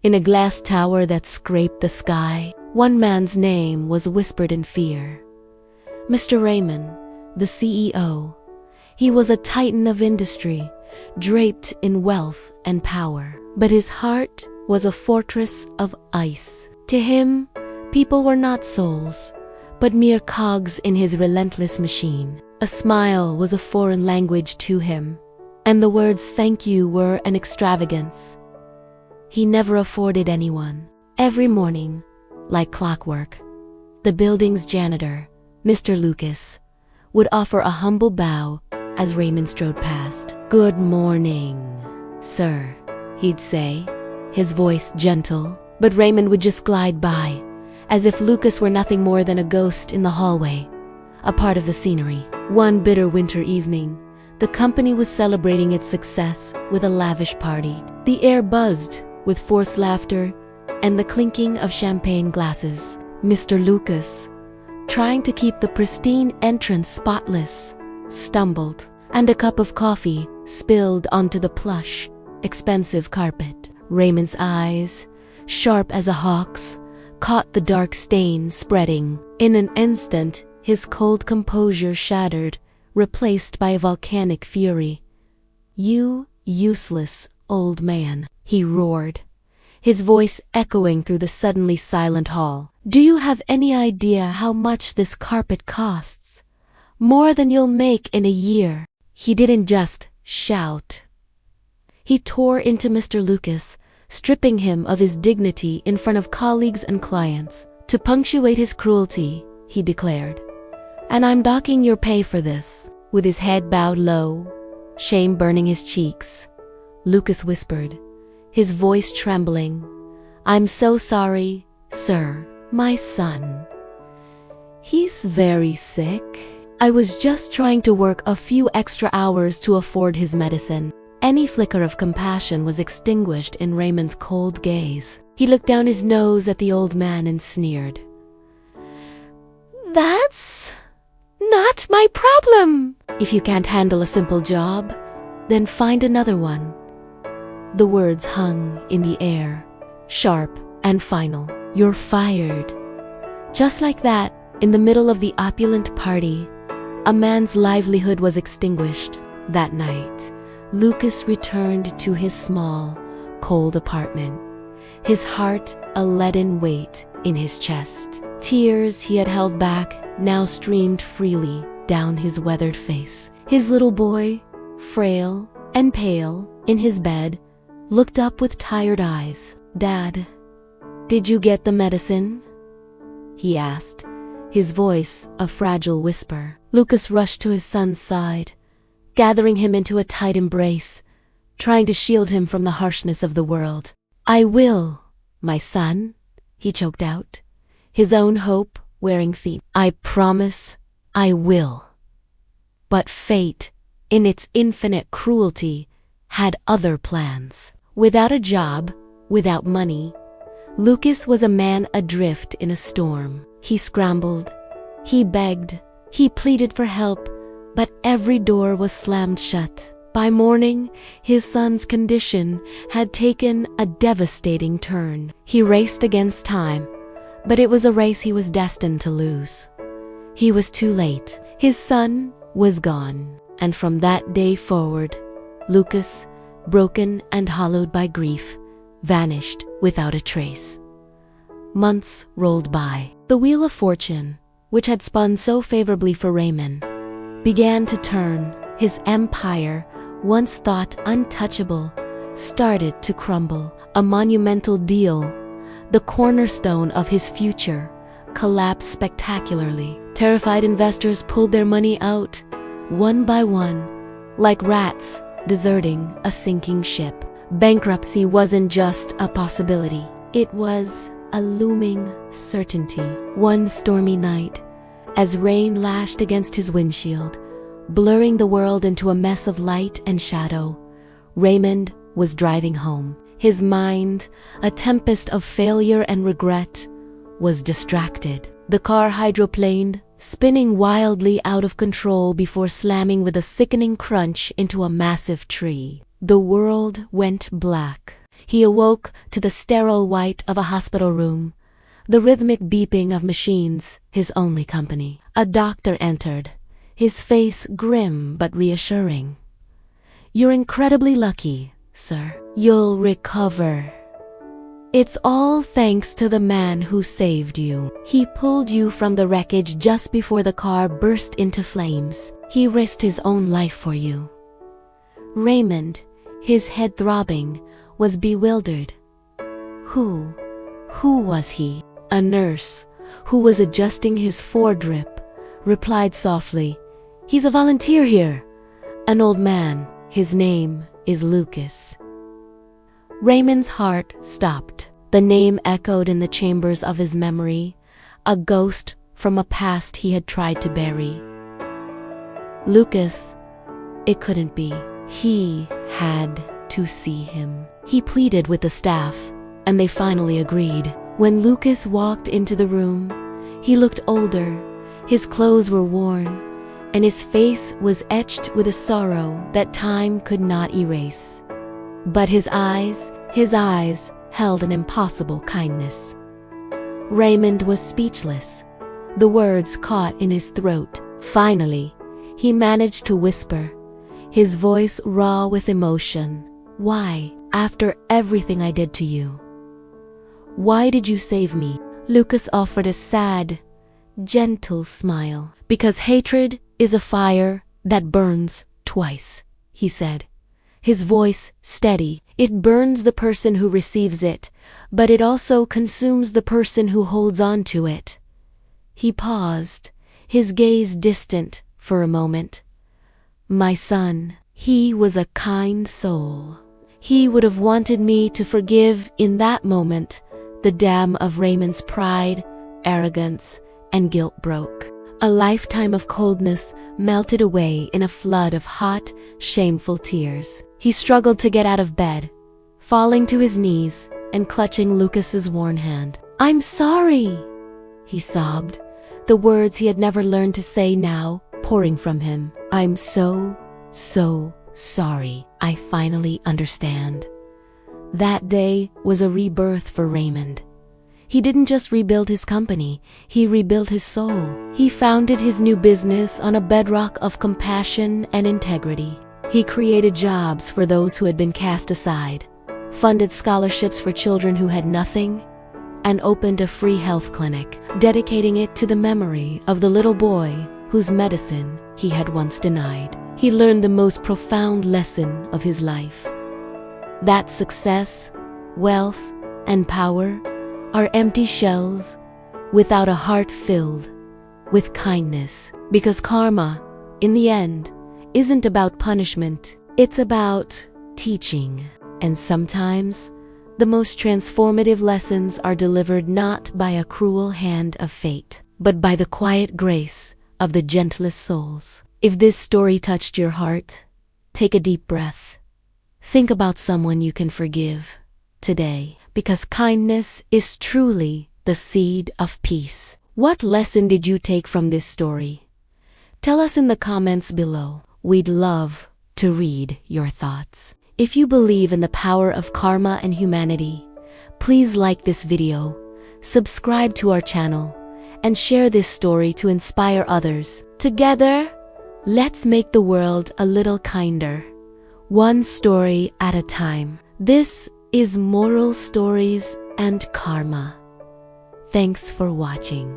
In a glass tower that scraped the sky, one man's name was whispered in fear. Mr. Raymond, the CEO. He was a titan of industry, draped in wealth and power. But his heart was a fortress of ice. To him, people were not souls, but mere cogs in his relentless machine. A smile was a foreign language to him, and the words thank you were an extravagance he never afforded anyone. Every morning, like clockwork, the building's janitor, Mr. Lucas, would offer a humble bow as Raymond strode past. "Good morning, sir," he'd say, his voice gentle, but Raymond would just glide by, as if Lucas were nothing more than a ghost in the hallway, a part of the scenery. One bitter winter evening, the company was celebrating its success with a lavish party. The air buzzed with forced laughter and the clinking of champagne glasses. Mr. Lucas, trying to keep the pristine entrance spotless, stumbled, and a cup of coffee spilled onto the plush, expensive carpet. Raymond's eyes, sharp as a hawk's, caught the dark stain spreading. In an instant, his cold composure shattered, replaced by a volcanic fury. "You useless old man," he roared, his voice echoing through the suddenly silent hall. "Do you have any idea how much this carpet costs? More than you'll make in a year." He didn't just shout. He tore into Mr. Lucas, stripping him of his dignity in front of colleagues and clients. "To punctuate his cruelty," he declared, "and I'm docking your pay for this." With his head bowed low, shame burning his cheeks, Lucas whispered, his voice trembling, "I'm so sorry, sir. My son. He's very sick. I was just trying to work a few extra hours to afford his medicine." Any flicker of compassion was extinguished in Raymond's cold gaze. He looked down his nose at the old man and sneered. "That's not my problem. If you can't handle a simple job, then find another one." The words hung in the air, sharp and final. "You're fired." Just like that, in the middle of the opulent party, a man's livelihood was extinguished. That night, Lucas returned to his small, cold apartment, his heart a leaden weight in his chest. Tears he had held back now streamed freely down his weathered face. His little boy, frail and pale, in his bed, looked up with tired eyes. "Dad, did you get the medicine?" he asked, his voice a fragile whisper. Lucas rushed to his son's side, gathering him into a tight embrace, trying to shield him from the harshness of the world. "I will, my son," he choked out, his own hope wearing thin. "I promise I will." But fate, in its infinite cruelty, had other plans. Without a job, without money, Lucas was a man adrift in a storm. He scrambled, he begged, he pleaded for help, but every door was slammed shut. By morning, his son's condition had taken a devastating turn. He raced against time, but it was a race he was destined to lose. He was too late. His son was gone, and from that day forward, Lucas, broken and hollowed by grief, vanished without a trace. Months rolled by. The wheel of fortune, which had spun so favorably for Raymond, began to turn. His empire, once thought untouchable, started to crumble. A monumental deal, the cornerstone of his future, collapsed spectacularly. Terrified investors pulled their money out, one by one, like rats deserting a sinking ship. Bankruptcy wasn't just a possibility. It was a looming certainty. One stormy night, as rain lashed against his windshield, blurring the world into a mess of light and shadow, Raymond was driving home. His mind, a tempest of failure and regret, was distracted. The car hydroplaned, spinning wildly out of control before slamming with a sickening crunch into a massive tree. The world went black. He awoke to the sterile white of a hospital room, the rhythmic beeping of machines, his only company. A doctor entered, his face grim but reassuring. "You're incredibly lucky, sir. You'll recover. It's all thanks to the man who saved you. He pulled you from the wreckage just before the car burst into flames. He risked his own life for you." Raymond, his head throbbing, was bewildered. Who was he? A nurse, who was adjusting his foredrip, replied softly, "He's a volunteer here. An old man. His name is Lucas." Raymond's heart stopped. The name echoed in the chambers of his memory, a ghost from a past he had tried to bury. Lucas, it couldn't be. He had to see him. He pleaded with the staff, and they finally agreed. When Lucas walked into the room, he looked older, his clothes were worn, and his face was etched with a sorrow that time could not erase. But his eyes held an impossible kindness. Raymond was speechless, the words caught in his throat. Finally, he managed to whisper, his voice raw with emotion, "Why, after everything I did to you? Why did you save me?" Lucas offered a sad, gentle smile. "Because hatred is a fire that burns twice," he said, his voice steady. "It burns the person who receives it, but it also consumes the person who holds on to it." He paused, his gaze distant for a moment. "My son, he was a kind soul. He would have wanted me to forgive." In that moment, the dam of Raymond's pride, arrogance, and guilt broke. A lifetime of coldness melted away in a flood of hot, shameful tears. He struggled to get out of bed, falling to his knees and clutching Lucas's worn hand. "I'm sorry," he sobbed, the words he had never learned to say now pouring from him. "I'm so sorry. I finally understand." That day was a rebirth for Raymond. He didn't just rebuild his company, he rebuilt his soul. He founded his new business on a bedrock of compassion and integrity. He created jobs for those who had been cast aside, funded scholarships for children who had nothing, and opened a free health clinic, dedicating it to the memory of the little boy whose medicine he had once denied. He learned the most profound lesson of his life: that success, wealth, and power are empty shells without a heart filled with kindness. Because karma, in the end, isn't about punishment, it's about teaching. And sometimes, the most transformative lessons are delivered not by a cruel hand of fate, but by the quiet grace of the gentlest souls. If this story touched your heart, take a deep breath. Think about someone you can forgive today, because kindness is truly the seed of peace. What lesson did you take from this story? Tell us in the comments below. We'd love to read your thoughts. If you believe in the power of karma and humanity, please like this video, subscribe to our channel, and share this story to inspire others. Together, let's make the world a little kinder, one story at a time. This is Moral Stories and Karma. Thanks for watching.